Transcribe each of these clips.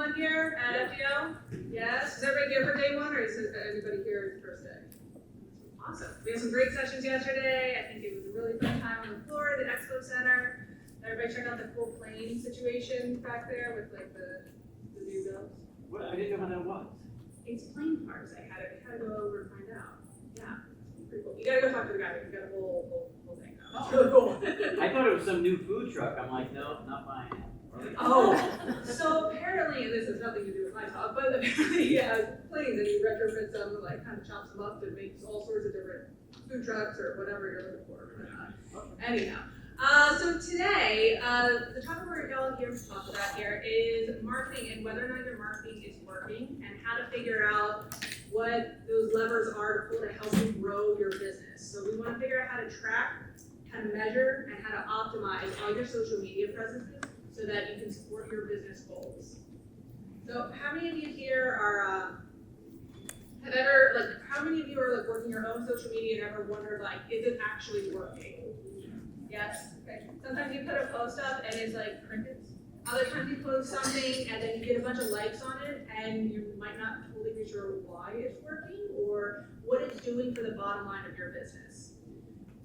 fun here at FDO? Yes? Is everybody here for day one, or is everybody here the first day? Awesome. We had some great sessions yesterday. I think it was a really fun time on the floor at the Expo Center. Everybody check out the cool plane situation back there with like the new builds. What? I didn't know how that was. It's plane parts. I had to go over and find out. Yeah, it's pretty cool. You gotta go talk to the guy. We've got a whole thing now. It's really cool. I thought it was some new food truck. I'm like, no, not buying it. Oh, so apparently, and this has nothing to do with my talk, but apparently he has planes and he retrofits them and like kind of chops them up and makes all sorts of different food trucks or whatever you're looking for. Anyhow, so today, the topic we're all here to talk about here is marketing and whether or not your marketing is working and how to figure out what those levers are to pull to help you grow your business. So we want to figure out how to track, how to measure, and how to optimize all your social media presences so that you can support your business goals. So how many of you here are, how many of you are like working your own social media and ever wondered like, is it actually working? Yes? Okay. Sometimes you put a post up and it's like crickets. Other times you post something and then you get a bunch of likes on it and you might not totally be sure why it's working or what it's doing for the bottom line of your business.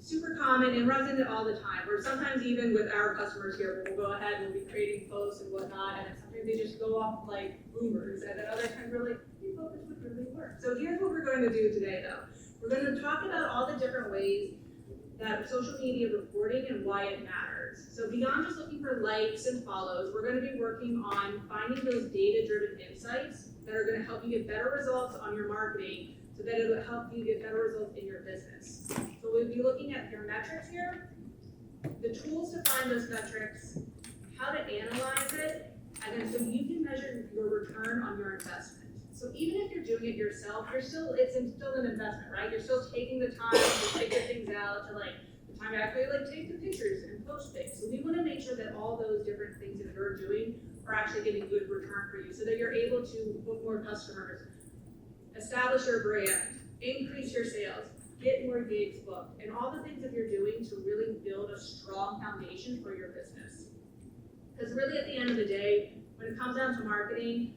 Super common and runs into all the time, or sometimes even with our customers here, we'll go ahead and we'll be creating posts and whatnot, and then sometimes they just go off like boomers, and then other times we're like, hey, folks, this would really work. So here's what we're going to do today though. We're going to talk about all the different ways that social media reporting and why it matters. So beyond just looking for likes and follows, we're going to be working on finding those data-driven insights that are going to help you get better results on your marketing so that it'll help you get better results in your business. So we'll be looking at your metrics here, the tools to find those metrics, how to analyze it, and then so you can measure your return on your investment. So even if you're doing it yourself, it's still an investment, right? You're still taking the time to figure things out, to like the time to actually like take the pictures and post things. So we want to make sure that all those different things that you're doing are actually getting good return for you, so that you're able to book more customers, establish your brand, increase your sales, get more gigs booked, and all the things that you're doing to really build a strong foundation for your business. Because really at the end of the day, when it comes down to marketing,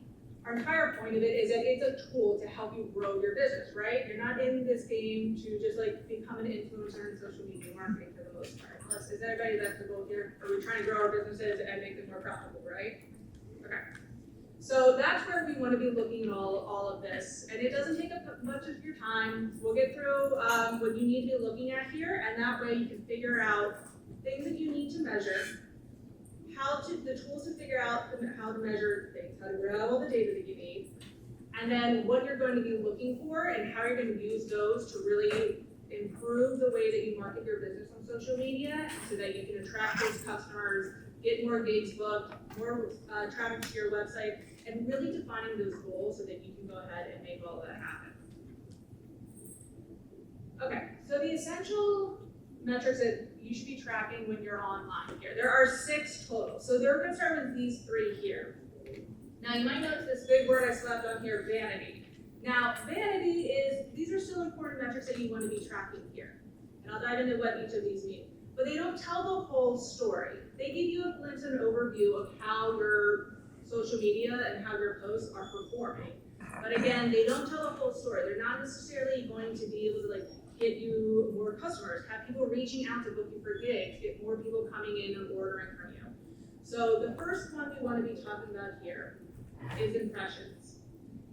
our entire point of it is that it's a tool to help you grow your business, right? You're not in this game to just like become an influencer in social media marketing for the most part. Unless, is anybody that's the goal here? Are we trying to grow our businesses and make them more profitable, right? Okay. So that's where we want to be looking at all of this. And it doesn't take up much of your time. We'll get through what you need to be looking at here, and that way you can figure out things that you need to measure, the tools to figure out how to measure things, how to grab all the data that you need, and then what you're going to be looking for and how you're going to use those to really improve the way that you market your business on social media so that you can attract those customers, get more gigs booked, more traffic to your website, and really defining those goals so that you can go ahead and make all of that happen. Okay, so the essential metrics that you should be tracking when you're online here. There are 6 total. So they're going to start with these 3 here. Now you might notice this big word I slapped on here, vanity. Now vanity these are still important metrics that you want to be tracking here. And I'll dive into what each of these mean. But they don't tell the whole story. They give you a glimpse and overview of how your social media and how your posts are performing. But again, they don't tell the whole story. They're not necessarily going to be able to like get you more customers, have people reaching out to book you for gigs, get more people coming in and ordering from you. So the first one we want to be talking about here is impressions.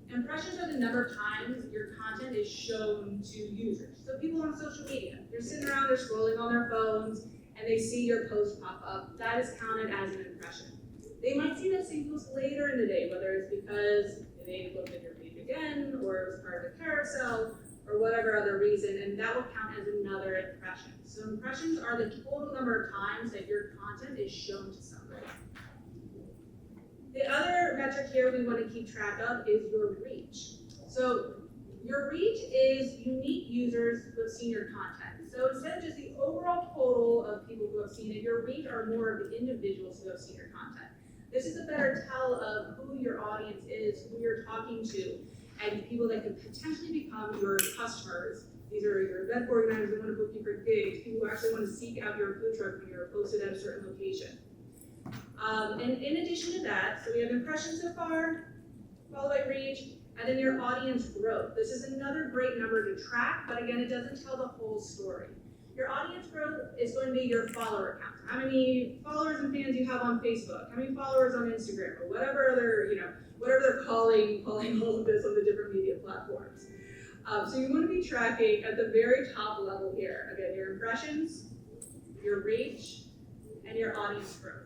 Impressions are the number of times your content is shown to users. So people on social media, they're sitting around, they're scrolling on their phones, and they see your post pop up. That is counted as an impression. They might see that same post later in the day, whether it's because they looked at your page again, or it was part of the carousel, or whatever other reason, and that will count as another impression. So impressions are the total number of times that your content is shown to somebody. The other metric here we want to keep track of is your reach. So your reach is unique users who have seen your content. So instead of just the overall total of people who have seen it, your reach are more of the individuals who have seen your content. This is a better tell of who your audience is, who you're talking to, and people that could potentially become your customers. These are your event organizers who want to book you for gigs, people who actually want to seek out your food truck when you're posted at a certain location. And in addition to that, so we have impressions so far, followed by reach, and then your audience growth. This is another great number to track, but again, it doesn't tell the whole story. Your audience growth is going to be your follower count. How many followers and fans you have on Facebook, how many followers on Instagram, or whatever other, whatever they're calling all of this on the different media platforms. So you want to be tracking at the very top level here, again, your impressions, your reach, and your audience growth.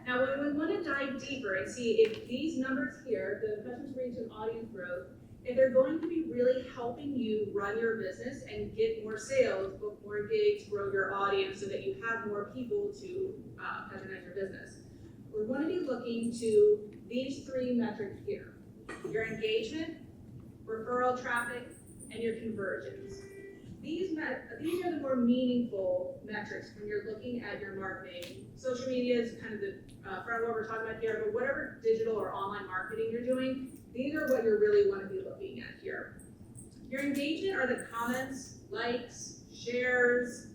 Now, when we want to dive deeper and see if these numbers here, the impressions, reach, and audience growth, if they're going to be really helping you run your business and get more sales, book more gigs, grow your audience so that you have more people to patronize your business, we're going to be looking to these three metrics here: your engagement, referral traffic, and your conversions. These are the more meaningful metrics when you're looking at your marketing. Social media is kind of the front of what we're talking about here, but whatever digital or online marketing you're doing, these are what you really want to be looking at here. Your engagement are the comments, likes, shares,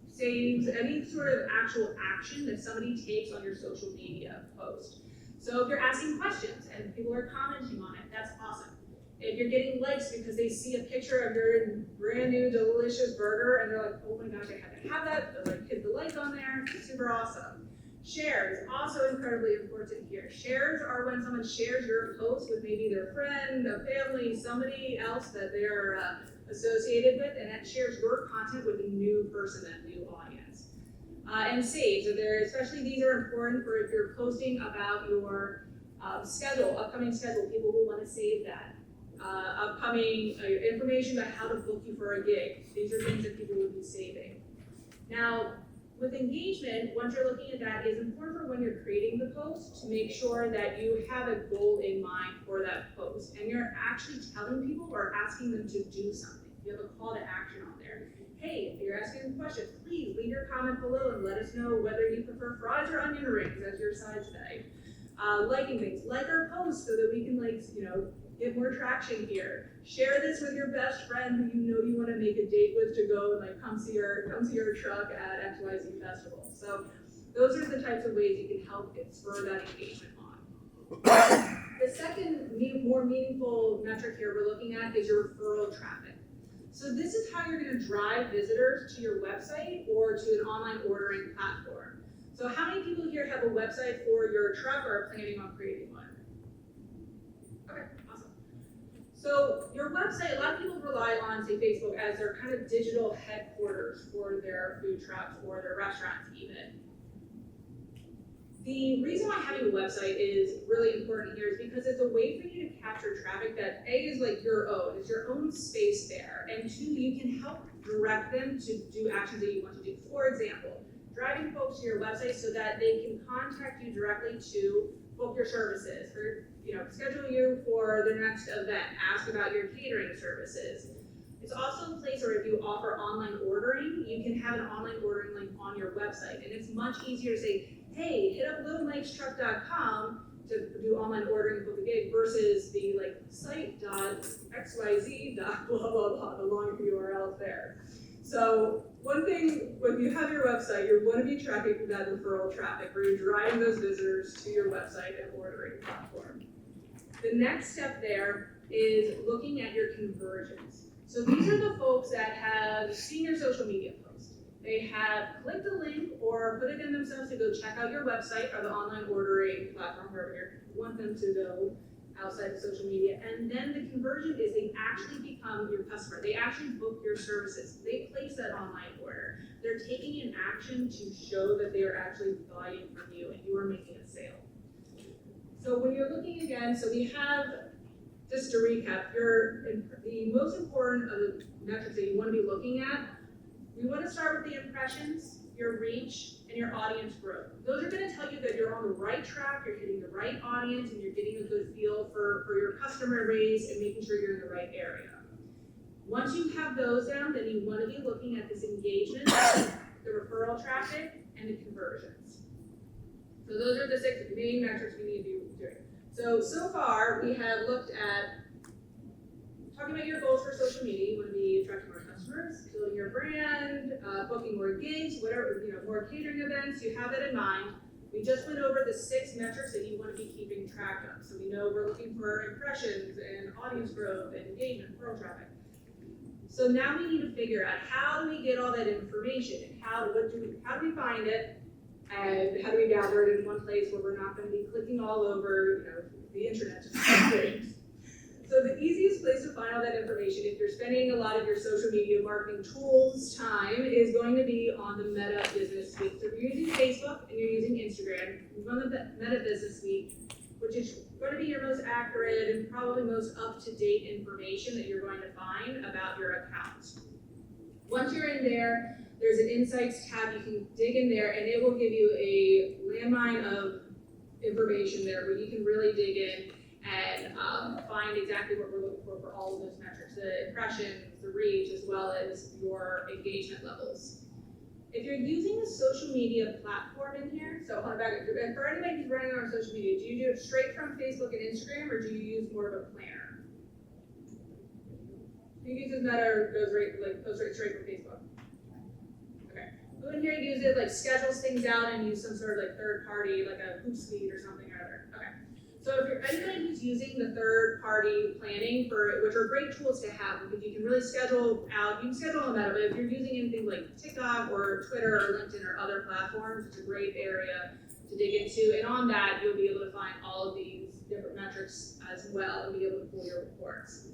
saves, any sort of actual action that somebody takes on your social media post. So if you're asking questions and people are commenting on it, that's awesome. If you're getting likes because they see a picture of your brand new delicious burger and they're like, oh my gosh, I had to have that, they'll like hit the like on there, super awesome. Shares, also incredibly important here. Shares are when someone shares your post with maybe their friend, a family, somebody else that they're associated with, and that shares your content with a new person, that new audience. And saves, especially these are important for if you're posting about your upcoming schedule, people will want to save that. Upcoming information about how to book you for a gig. These are things that people would be saving. Now, with engagement, once you're looking at that, it's important for when you're creating the post to make sure that you have a goal in mind for that post. And you're actually telling people or asking them to do something. You have a call to action on there. Hey, if you're asking a question, please leave your comment below and let us know whether you prefer fries or onion rings as your side today. Liking things, like our post so that we can get more traction here. Share this with your best friend who you know you want to make a date with to go and come see your truck at XYZ Festival. So those are the types of ways you can help spur that engagement on. The second more meaningful metric here we're looking at is your referral traffic. So this is how you're going to drive visitors to your website or to an online ordering platform. So how many people here have a website for your truck or are planning on creating one? Okay, awesome. So your website, a lot of people rely on, say, Facebook as their kind of digital headquarters for their food trucks or their restaurants even. The reason why having a website is really important here is because it's a way for you to capture traffic that A is like your own, it's your own space there, and two, you can help direct them to do actions that you want to do. For example, driving folks to your website so that they can contact you directly to book your services, or schedule you for the next event, ask about your catering services. It's also a place where if you offer online ordering, you can have an online ordering link on your website, and it's much easier to say, hey, hit up littlemikestruck.com to do online ordering and book a gig versus the site.xyz. Blah blah blah, the long URL there. So one thing, when you have your website, you want to be tracking that referral traffic where you're driving those visitors to your website and ordering platform. The next step there is looking at your conversions. So these are the folks that have seen your social media post. They have clicked the link or put it in themselves to go check out your website or the online ordering platform, wherever you want them to go outside of social media. And then the conversion is they actually become your customer. They actually book your services. They place that online order. They're taking an action to show that they are actually buying from you and you are making a sale. So when you're looking again, so we have, just to recap, the most important of the metrics that you want to be looking at, we want to start with the impressions, your reach, and your audience growth. Those are going to tell you that you're on the right track, you're hitting the right audience, and you're getting a good feel for your customer base and making sure you're in the right area. Once you have those down, then you want to be looking at this engagement, the referral traffic, and the conversions. So those are the 6 main metrics we need to be doing. So far, we have looked at talking about your goals for social media. You want to be attracting more customers, building your brand, booking more gigs, whatever, more catering events. You have that in mind. We just went over the 6 metrics that you want to be keeping track of. So we know we're looking for impressions and audience growth and engagement, referral traffic. So now we need to figure out how do we get all that information and how do we find it and how do we gather it in one place where we're not going to be clicking all over, the internet to find things. So the easiest place to find all that information, if you're spending a lot of your social media marketing tools time, is going to be on the Meta Business Suite. So if you're using Facebook and you're using Instagram, you run the Meta Business Suite, which is going to be your most accurate and probably most up-to-date information that you're going to find about your account. Once you're in there, there's an Insights tab. You can dig in there and it will give you a landmine of information there where you can really dig in and find exactly what we're looking for all of those metrics, the impressions, the reach, as well as your engagement levels. If you're using a social media platform in here, so hold on back, and for anybody who's running on social media, do you do it straight from Facebook and Instagram, or do you use more of a planner? Who uses Meta or goes straight from Facebook? Okay. Who in here uses it, schedules things out and use some sort of third party, like a Hootsuite or something or other? Okay. So if you're anybody who's using the third-party planning which are great tools to have because you can really schedule out, you can schedule on Meta, but if you're using anything like TikTok or Twitter or LinkedIn or other platforms, it's a great area to dig into. And on that, you'll be able to find all of these different metrics as well and be able to pull your reports.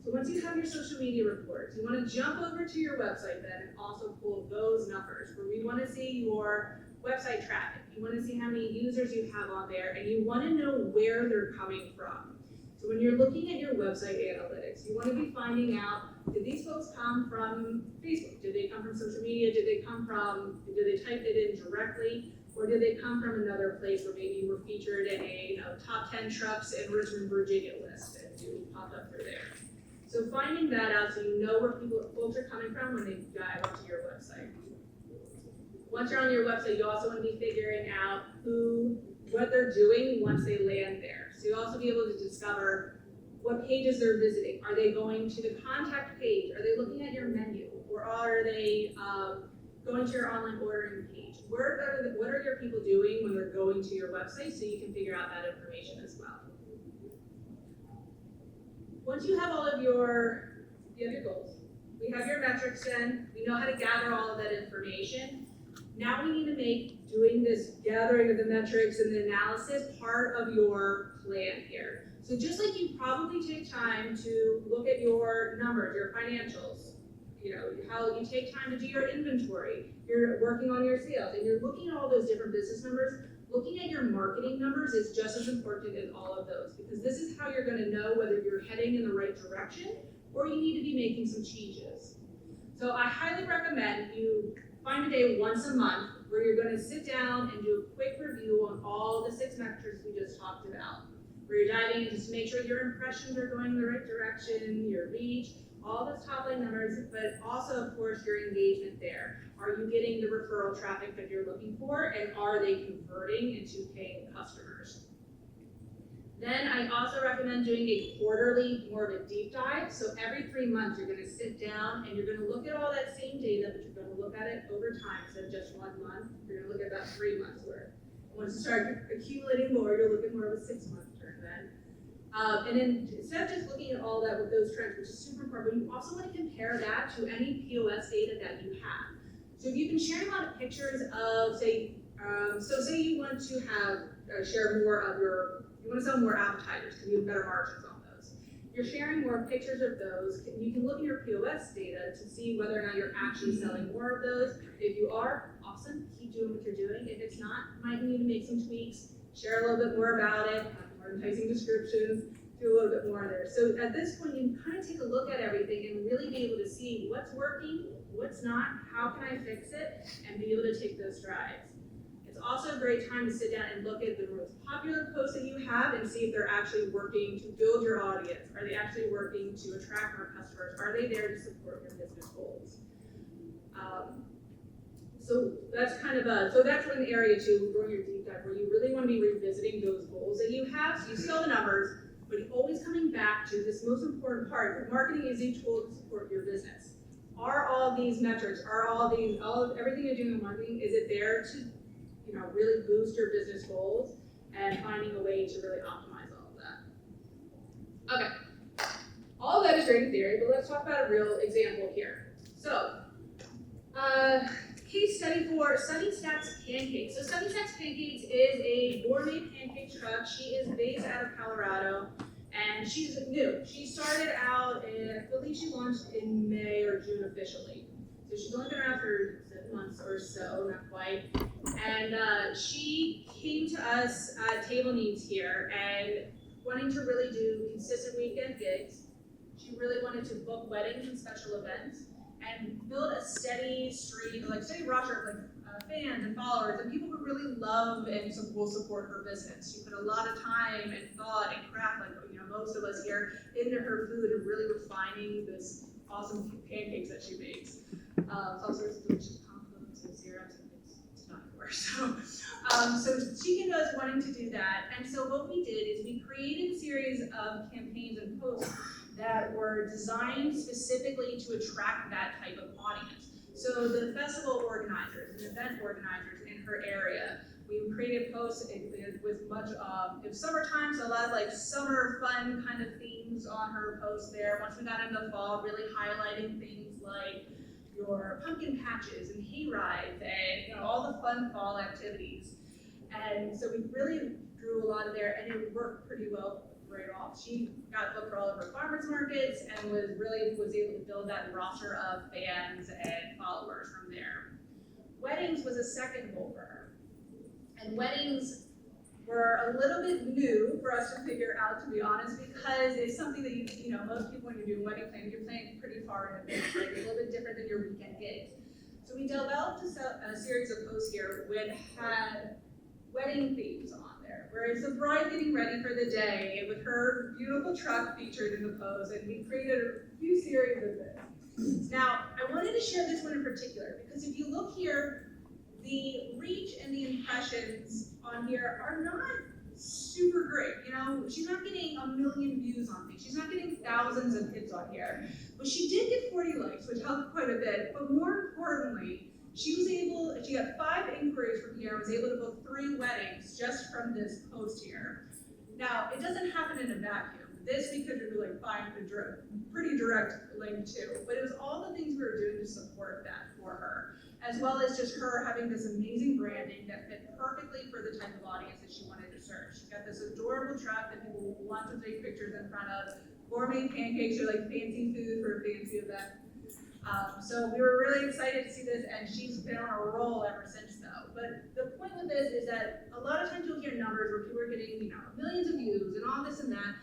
So once you have your social media reports, you want to jump over to your website then and also pull those numbers where we want to see your website traffic. You want to see how many users you have on there, and you want to know where they're coming from. So when you're looking at your website analytics, you want to be finding out, did these folks come from Facebook? Did they come from social media? Did they type it in directly? Or did they come from another place where maybe you were featured in a top 10 trucks in Richmond, Virginia list, and you popped up through there. So finding that out so you know where folks are coming from when they dive onto your website. Once you're on your website, you also want to be figuring out what they're doing once they land there. So you'll also be able to discover what pages they're visiting. Are they going to the contact page? Are they looking at your menu? Or are they going to your online ordering page? What are your people doing when they're going to your website so you can figure out that information as well. Once you have all of your goals, we have your metrics in, we know how to gather all of that information. Now we need to make doing this gathering of the metrics and the analysis part of your plan here. So just like you probably take time to look at your numbers, your financials, how you take time to do your inventory, you're working on your sales, and you're looking at all those different business numbers, looking at your marketing numbers is just as important as all of those, because this is how you're going to know whether you're heading in the right direction or you need to be making some changes. So I highly recommend you find a day once a month where you're going to sit down and do a quick review on all the 6 metrics we just talked about, where you're diving in just to make sure your impressions are going in the right direction, your reach, all those top line numbers, but also, of course, your engagement there. Are you getting the referral traffic that you're looking for, and are they converting into paying customers? Then I also recommend doing a quarterly, more of a deep dive. So every 3 months, you're going to sit down and you're going to look at all that same data, but you're going to look at it over time instead of just 1 month. You're going to look at about 3 months worth. Once you start accumulating more, you'll look at more of a 6-month term then. And then instead of just looking at all that with those trends, which is super important, but you also want to compare that to any POS data that you have. So if you've been sharing a lot of pictures of, say you want to have share more of you want to sell more appetizers because you have better margins on those. You're sharing more pictures of those. You can look at your POS data to see whether or not you're actually selling more of those. If you are, awesome, keep doing what you're doing. If it's not, you might need to make some tweaks, share a little bit more about it, have more enticing descriptions, do a little bit more there. So at this point, you can kind of take a look at everything and really be able to see what's working, what's not, how can I fix it, and be able to take those strides. It's also a great time to sit down and look at the most popular posts that you have and see if they're actually working to build your audience. Are they actually working to attract more customers? Are they there to support your business goals? So that's kind of so that's one area too, during your deep dive, where you really want to be revisiting those goals that you have. So you see all the numbers, but always coming back to this most important part. Marketing is a tool to support your business. Are all these metrics, everything you're doing in marketing, is it there to really boost your business goals and finding a way to really optimize all of that. Okay, all of that is great in theory, but let's talk about a real example here. So, case study for Sunny Stacks Pancakes. So Sunny Stacks Pancakes is a gourmet pancake truck. She is based out of Colorado, and she's new. She started out in, I believe she launched in May or June officially. So she's only been around for 7 months or so, not quite. And she came to us at Table Needs here and wanting to really do consistent weekend gigs. She really wanted to book weddings and special events and build a steady stream, like steady roster of fans and followers and people who really love and will support her business. She put a lot of time and thought and craft, like most of us here, into her food and really refining this awesome pancakes that she makes. All sorts of delicious compotes and syrups, and it's not yours. So she came to us wanting to do that, and so what we did is we created a series of campaigns and posts that were designed specifically to attract that type of audience. So the festival organizers and event organizers in her area, we created posts with much it was summertime, so a lot of like summer fun kind of themes on her posts there. Once we got into fall, really highlighting things like your pumpkin patches and hay rides and all the fun fall activities. And so we really drew a lot of there, and it worked pretty well right off. She got booked for all of her farmers markets and was able to build that roster of fans and followers from there. Weddings was a second goal for her. And weddings were a little bit new for us to figure out, to be honest, because it's something that most people, when you're doing wedding planning, you're planning pretty far in advance, right? It's a little bit different than your weekend gigs. So we developed a series of posts here which had wedding themes on there, where it's the bride getting ready for the day with her beautiful truck featured in the post, and we created a few series of this. Now, I wanted to share this one in particular, because if you look here, the reach and the impressions on here are not super great. She's not getting 1 million views on things. She's not getting thousands of hits on here. But she did get 40 likes, which helped quite a bit. But more importantly, she got 5 inquiries from here and was able to book 3 weddings just from this post here. Now, it doesn't happen in a vacuum. This we could really find a pretty direct link to, but it was all the things we were doing to support that for her, as well as just her having this amazing branding that fit perfectly for the type of audience that she wanted to serve. She's got this adorable truck that people want to take pictures in front of. Gourmet pancakes are like fancy food for a fancy event. So we were really excited to see this, and she's been on a roll ever since though. But the point with this is that a lot of times you'll hear numbers where people are getting millions of views and all this and that.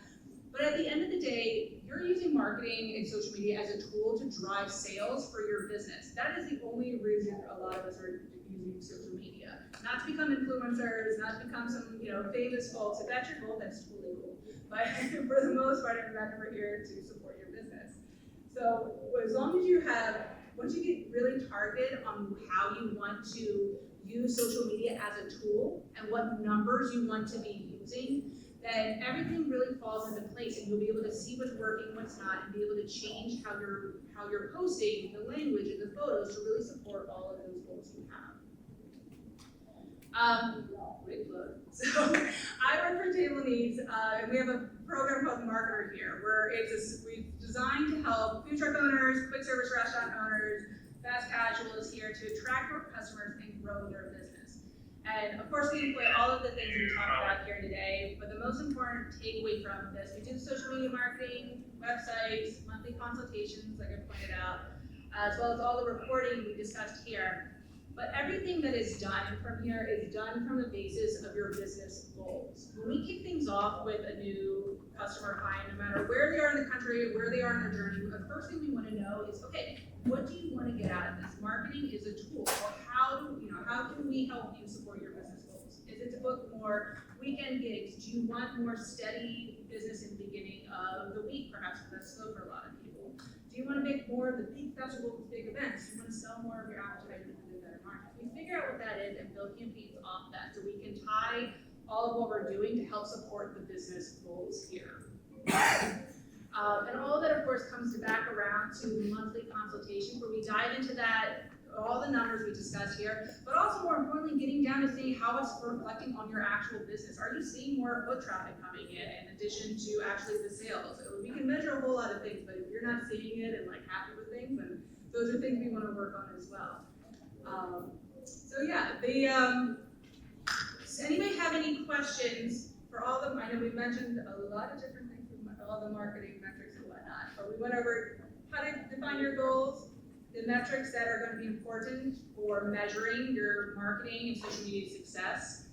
But at the end of the day, you're using marketing and social media as a tool to drive sales for your business. That is the only reason a lot of us are using social media. Not to become influencers, not to become some famous folks. If that's your goal, that's totally cool. But for the most part, we're here to support your business. So as long as once you get really targeted on how you want to use social media as a tool and what numbers you want to be using, then everything really falls into place, and you'll be able to see what's working, what's not, and be able to change how you're posting, the language, and the photos to really support all of those goals you have. Quick plug. So I work for Table Needs, and we have a program called Marketer here, where we've designed to help food truck owners, quick service restaurant owners, fast casuals here to attract more customers and grow their business. And of course, we employ all of the things we talked about here today, but the most important takeaway from this, we do social media marketing, websites, monthly consultations, like I pointed out, as well as all the reporting we discussed here. But everything that is done from here is done from the basis of your business goals. When we kick things off with a new customer client, no matter where they are in the country, where they are in their journey, the first thing we want to know is, okay, what do you want to get out of this? Marketing is a tool. Well, how can we help you support your business goals? Is it to book more weekend gigs? Do you want more steady business in the beginning of the week? Perhaps that's slow for a lot of people. Do you want to make more of the big festivals, big events? Do you want to sell more of your advertising to do better marketing? We figure out what that is and build campaigns off that so we can tie all of what we're doing to help support the business goals here. And all of that, of course, comes back around to monthly consultations where we dive into that all the numbers we discussed here, but also more importantly, getting down to see how it's reflecting on your actual business. Are you seeing more foot traffic coming in addition to actually the sales? We can measure a whole lot of things, but if you're not seeing it and like happy with things, then those are things we want to work on as well. So yeah, does anybody have any questions for all of them? I know we mentioned a lot of different things, all the marketing metrics and whatnot, but we went over how to define your goals, the metrics that are going to be important for measuring your marketing and social media success,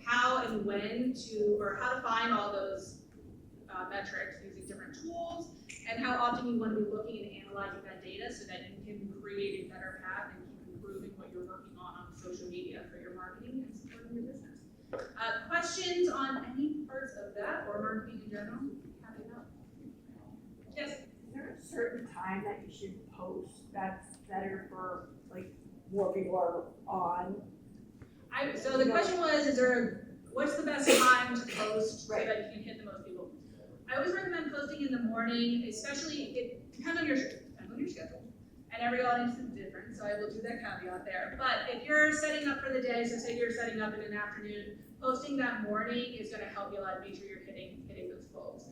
how and when to, or how to find all those metrics using different tools, and how often you want to be looking and analyzing that data so that you can create a better path and keep improving what you're working on social media for your marketing and supporting your business. Questions on any parts of that or marketing in general? Happy to help. Yes? Is there a certain time that you should post that's better for, like, more people are on? So the question was, what's the best time to post so Right. that you can hit the most people? I always recommend posting in the morning, especially, it depends on your schedule. And every audience is different, so I will do that caveat there. But if you're setting up for the day, so say you're setting up in an afternoon, posting that morning is gonna help you a lot, make sure you're hitting those folks.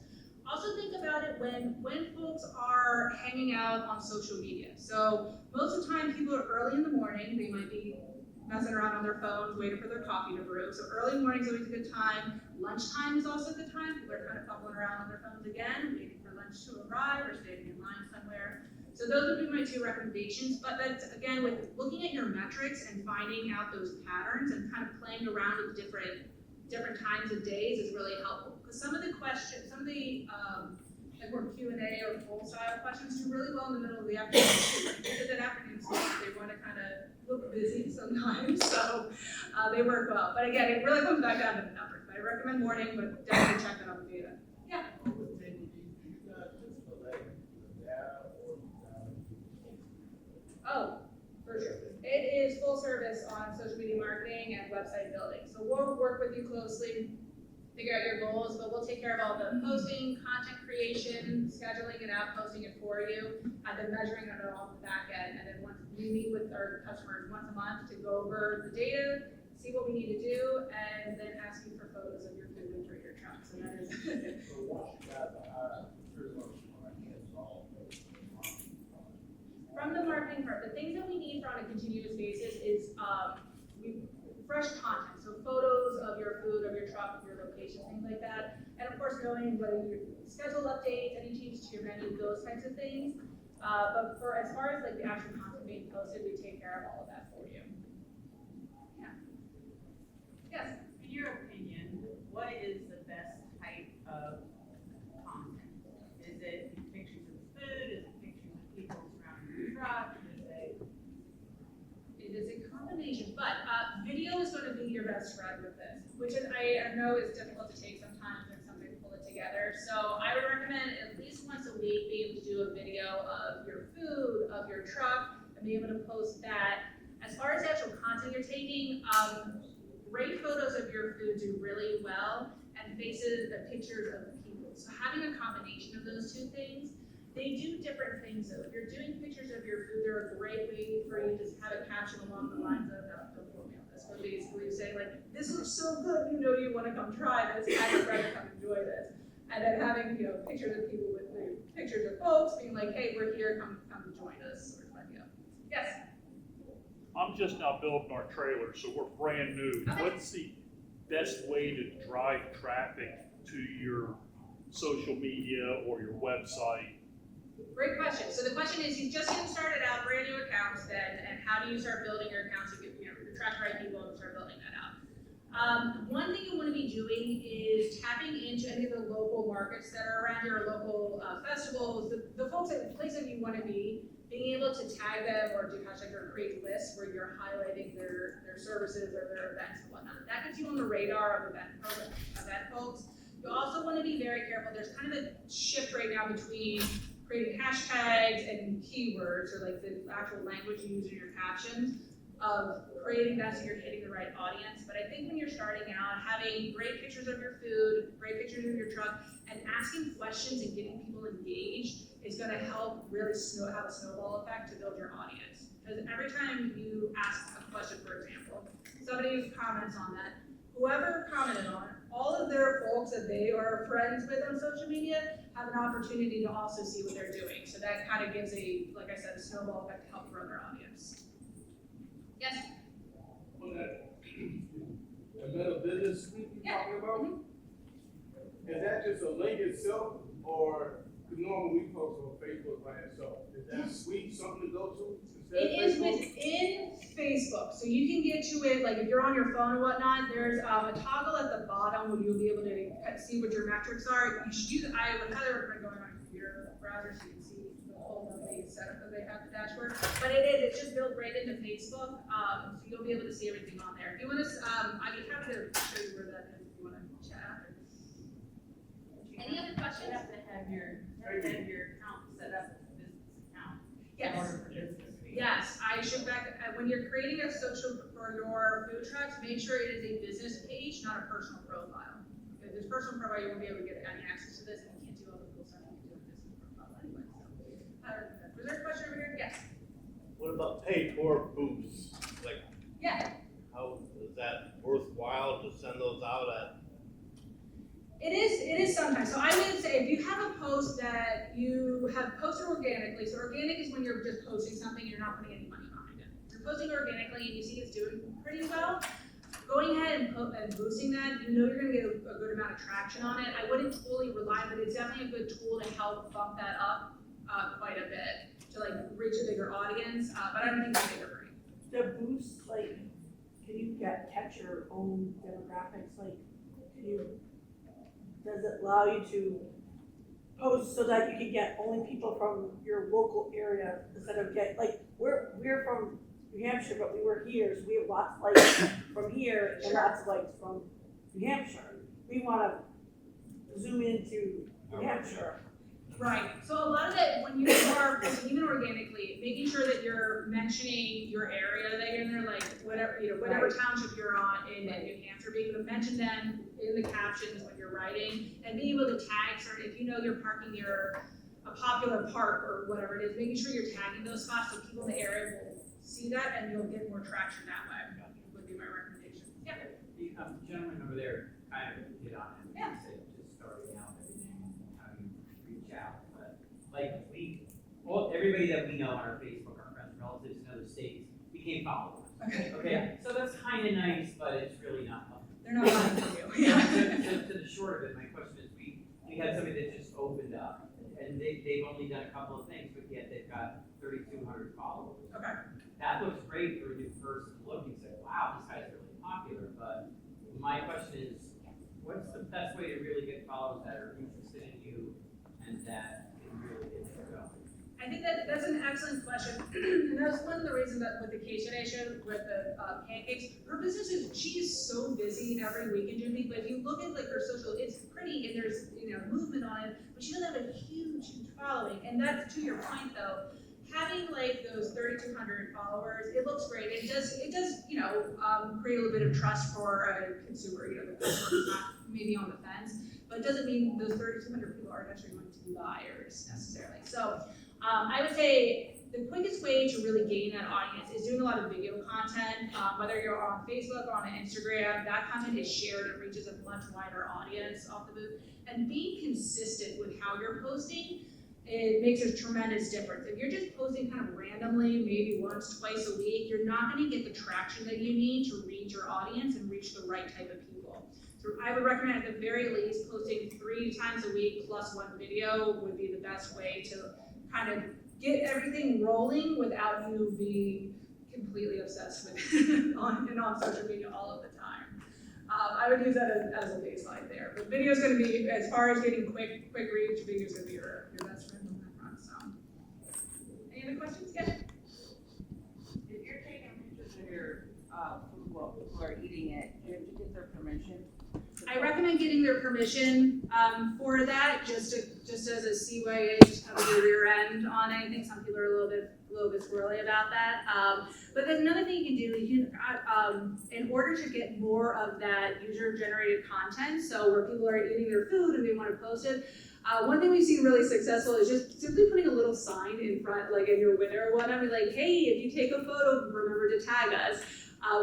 Also think about it when folks are hanging out on social media. So most of the time people are early in the morning, they might be messing around on their phones, waiting for their coffee to brew. So early morning is always a good time. Lunchtime is also a good time. People are kind of fumbling around on their phones again, waiting for lunch to arrive or standing in line somewhere. So those would be my two recommendations, but that's, again, with looking at your metrics and finding out those patterns and kind of playing around with different times of days is really helpful. Because some of the questions, like more Q&A or full style questions do really well in the middle of the afternoon. Because at afternoon slot, they want to kind of look busy sometimes, so they work well. But again, it really comes back down to the numbers. I recommend morning, but definitely check that on the data. Yeah. Oh, for sure. It is full service on social media marketing and website building. So we'll work with you closely, figure out your goals, but we'll take care of all the posting, content creation, scheduling it out, posting it for you, and then measuring it all on the back end. And then once we meet with our customers once a month to go over the data, see what we need to do, and then ask you for photos of your food and for your truck. So that is from the marketing part, the things that we need on a continuous basis is fresh content, so photos of your food, of your truck, of your location, things like that. And of course, knowing whether your schedule updates, any changes to your menu, those types of things. But for as far as like the actual content being posted, we take care of all of that for you. Yeah. Yes. In your opinion, what is the best type of content? Is it pictures of food? Is it pictures of people surrounding the truck? It is a combination, but video is going to be your best friend with this, which is, I know is difficult to take sometimes when somebody pull it together. So I would recommend at least once a week be able to do a video of your food, of your truck, and be able to post that. As far as the actual content you're taking, great photos of your food do really well, and faces, the pictures of the people. So having a combination of those two things, they do different things though. If you're doing pictures of your food, they're a great way for you to just have a caption along the lines of, don't quote me on this, but basically saying like, this looks so good, you want to come try this, have your friend come enjoy this. And then having, pictures of people with pictures of folks being like, hey, we're here, come join us, sort of idea. Yes? I'm just now building our trailer, so we're brand new. Okay. What's the best way to drive traffic to your social media or your website? Great question. So the question is, you just getting started out, brand new accounts then, and how do you start building your accounts to get, attract the right people and start building that out? One thing you want to be doing is tapping into any of the local markets that are around your local festivals, the folks at places you want to be, being able to tag them or do hashtag or create lists where you're highlighting their services or their events and whatnot. That gets you on the radar of event folks. You also want to be very careful. There's kind of a shift right now between creating hashtags and keywords, or like the actual language you use in your captions, of creating that so you're hitting the right audience. But I think when you're starting out, having great pictures of your food, great pictures of your truck, and asking questions and getting people engaged is going to help really have a snowball effect to build your audience. Because every time you ask a question, for example, somebody comments on that, whoever commented on it, all of their folks that they are friends with on social media have an opportunity to also see what they're doing. So that kind of gives a, like I said, a snowball effect to help grow their audience. Yes? On that, the Better Business Suite you're talking about? Is that just a link itself, or, because normally we post on Facebook by itself, is that suite something to go to instead of It is Facebook? within Facebook, so you can get to it, like if you're on your phone and whatnot, there's a toggle at the bottom where you'll be able to see what your metrics are. You should use, I would highly recommend going on your browser so you can see the whole of the setup that they have the dashboard. But it's just built right into Facebook, so you'll be able to see everything on there. If you want to, I'd be happy to show you where that is if you want to chat. Any other You questions? have to have your account set up as a business account. In Yes. order for business to be. Yes, I should when you're creating a social for your food trucks, make sure it is a business page, not a personal profile. If it's personal profile, you won't be able to get any access to this, and you can't do all the cool stuff you can do with business profile anyway, so. Was there a question over here? Yes. What about paid for booths? Like, Yeah, how is that worthwhile to send those out at? it is sometimes. So I would say if you have a post that you have posted organically, so organic is when you're just posting something, you're not putting any money behind it. You're posting organically and you see it's doing pretty well, going ahead and boosting that, you know you're gonna get a good amount of traction on it. I wouldn't totally rely, but it's definitely a good tool to help bump that up quite a bit, to like reach a bigger audience, but I don't think it's bigger. The boost, like, can you catch your own demographics, like, does it allow you to post so that you can get only people from your local area instead of we're from New Hampshire, but we were here, so we have lots of likes from here and lots of likes from New Hampshire. We wanna zoom into New Hampshire. Right, so a lot of it, when you are posting, even organically, making sure that you're mentioning your area that you're in there, like whatever township you're on in New Hampshire, being able to mention them in the captions when you're writing, and being able to tag certain, if you know you're parking near a popular park or whatever it is, making sure you're tagging those spots so people in the area will see that and you'll get more traction that way, would be my recommendation. Yeah. The gentleman over there kind of hit on it. Yeah. He said just starting out everything, how you reach out, but like everybody that we know on our Facebook, our friends, relatives in other states, became followers. Okay, so that's kind of nice, but it's really not helpful. They're not lying to you. To the short of it, my question is, we had somebody that just opened up, and they've only done a couple of things, but yet they've got 3,200 followers. Okay. That looks great for a new person looking, say, wow, this guy's really popular, but my question is, what's the best way to really get followers that are interested in you and that can really get them going? I think that's an excellent question. And that's one of the reasons that with the case that I showed with the pancakes, her business she is so busy every week and doing things, but if you look at like her social, it's pretty and there's movement on it, but she doesn't have a huge following. And that's to your point though, having like those 3,200 followers, it looks great. It does create a little bit of trust for a consumer, the consumer is not maybe on the fence, but it doesn't mean those 3,200 people aren't actually going to be buyers necessarily. So I would say the quickest way to really gain that audience is doing a lot of video content, whether you're on Facebook or on Instagram, that content is shared and reaches a much wider audience off the booth. And being consistent with how you're posting, it makes a tremendous difference. If you're just posting kind of randomly, maybe once, twice a week, you're not gonna get the traction that you need to reach your audience and reach the right type of people. So I would recommend at the very least posting 3 times a week plus 1 video would be the best way to kind of get everything rolling without you being completely obsessed with on social media all of the time. I would use that as a baseline there. But video is going to be, as far as getting quick reach, video is going to be your best friend on that front. So, any other questions? Yeah. If you're taking pictures of your food while people are eating it, do you have to get their permission? I recommend getting their permission for that, just as a CYA, just kind of your rear end on anything. Some people are a little bit squirrely about that. But then another thing you can do, you can, in order to get more of that user-generated content, so where people are eating their food and they want to post it, One thing we've seen really successful is just simply putting a little sign in front, like in your window or whatever, like, hey, if you take a photo, remember to tag us.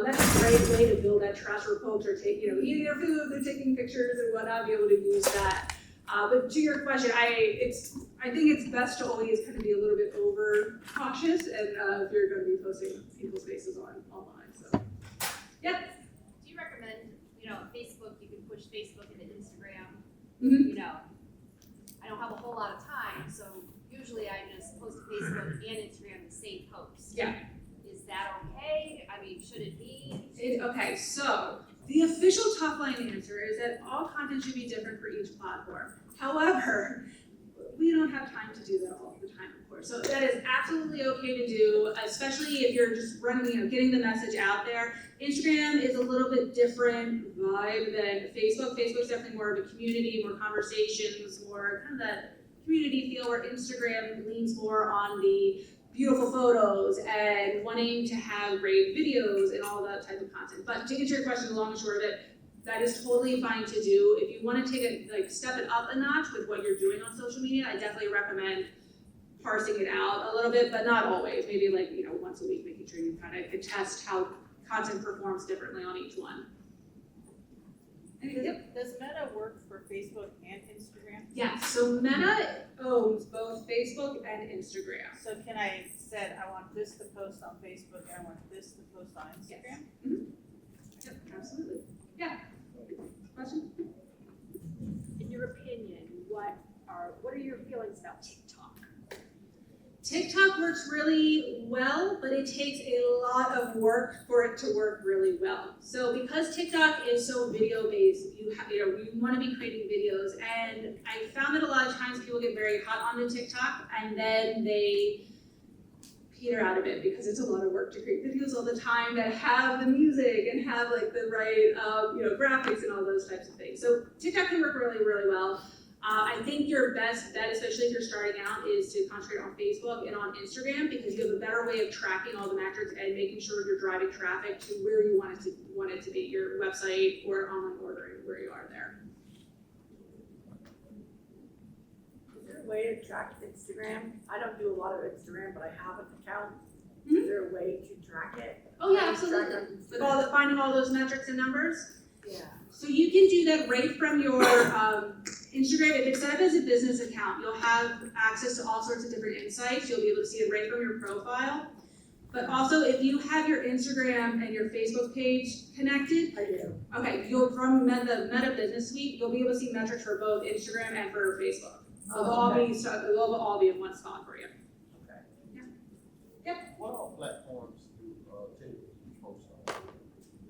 That's a great way to build that trust where folks are taking, eating their food, they're taking pictures and whatnot, be able to use that. But to your question, I think it's best to always kind of be a little bit over cautious, and if you're going to be posting people's faces online. So, yeah. Do you recommend, Facebook, you can push Facebook into Instagram? Mm-hmm. I don't have a whole lot of time, so usually I just post to Facebook and Instagram the same post. Yeah. Is that okay? I mean, should it be? Okay, so the official top line answer is that all content should be different for each platform. However, we don't have time to do that all the time, of course. So that is absolutely okay to do, especially if you're just running, getting the message out there. Instagram is a little bit different vibe than Facebook. Facebook's definitely more of a community, more conversations, more kind of that community feel, where Instagram leans more on the beautiful photos and wanting to have great videos and all that type of content. But to answer your question, the long and short of it, that is totally fine to do. If you want to take it, step it up a notch with what you're doing on social media, I definitely recommend parsing it out a little bit, but not always. Maybe once a week, making sure you kind of can test how content performs differently on each one. Yep. Does Meta work for Facebook and Instagram? Yeah, so Meta owns both Facebook and Instagram. So can I set, I want this to post on Facebook and I want this to post on Instagram? Yes. Yep, absolutely. Yeah. Question? In your opinion, what are your feelings about TikTok? TikTok works really well, but it takes a lot of work for it to work really well. So because TikTok is so video based, you want to be creating videos, and I found that a lot of times people get very hot onto TikTok and then they peter out of it because it's a lot of work to create videos all the time that have the music and have the right graphics and all those types of things. So TikTok can work really, really well. I think your best bet, especially if you're starting out, is to concentrate on Facebook and on Instagram, because you have a better way of tracking all the metrics and making sure you're driving traffic to where you want it to be, your website or online ordering, where you are there. Is there a way to track Instagram? I don't do a lot of Instagram, but I have an account. Mhm. Is there a way to track it? Oh yeah, Track absolutely. on With Instagram? finding all those metrics and numbers. Yeah. So you can do that right from your Instagram. If it's set up as a business account, you'll have access to all sorts of different insights. You'll be able to see it right from your profile. But also, if you have your Instagram and your Facebook page connected, I do. okay, from the Meta Business Suite, you'll be able to see metrics for both Instagram and for Facebook. So they'll all be in one spot for you. What all platforms do attendees post on?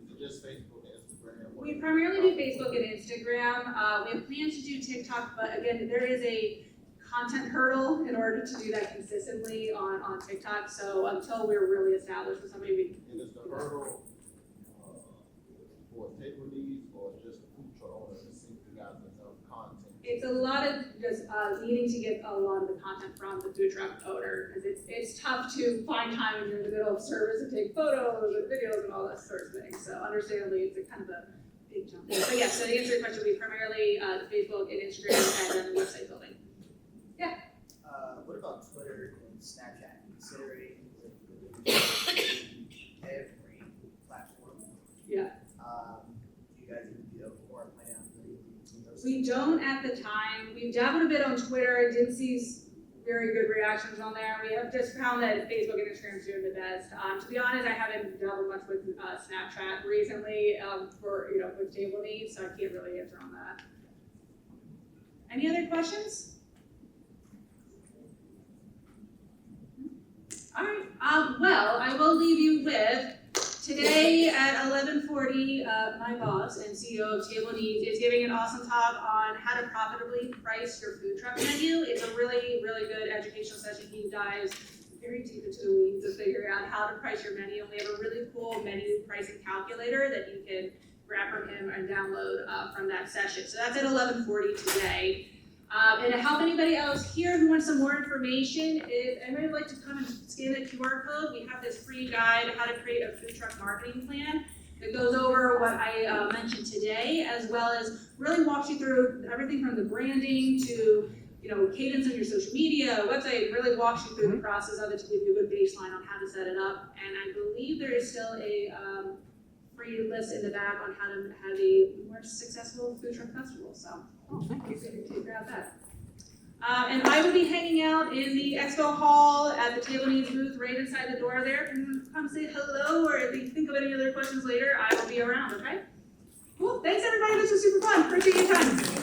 Is it just Facebook and Instagram? We primarily do Facebook and Instagram. We have plans to do TikTok, but again, there is a content hurdle in order to do that consistently on TikTok. So until we're really established with somebody, And is the hurdle for attendees or just the food truck owner to see if you guys have enough content? it's a lot of just needing to get a lot of the content from the food truck owner, because it's tough to find time when you're in the middle of service and take photos and videos and all that sort of thing. So understandably, it's a kind of a big jump. But yeah, so to answer your question, we primarily the Facebook and Instagram and then the website building. What about Twitter and Snapchat? Considering every platform. Yeah. Do you guys even do or plan on doing those? We don't at the time. We've dabbled a bit on Twitter. Didn't see very good reactions on there. We have just found that Facebook and Instagram is doing the best. To be honest, I haven't dabbled much with Snapchat recently for with table needs, so I can't really answer on that. Any other questions? All right. Well, I will leave you with today at 11:40. My boss and CEO of Table Needs is giving an awesome talk on how to profitably price your food truck menu. It's a really, really good educational session. He dives very deep into the weeds to figure out how to price your menu. We have a really cool menu pricing calculator that you can grab from him and download from that session. So that's at 11:40 today. And to help anybody else here who wants some more information, if anybody would like to come and scan the QR code, we have this free guide, how to create a food truck marketing plan, that goes over what I mentioned today, as well as really walks you through everything from the branding to cadence of your social media, website, really walks you through the process of it to give you a good baseline on how to set it up. And I believe there is still a free list in the back on how to have a more successful food truck festival. So, thank you. To grab that. And I will be hanging out in the expo hall at the table needs booth right inside the door there. If you want to come say hello, or if you think of any other questions later, I will be around, okay? Cool, thanks everybody, this was super fun, appreciate your time.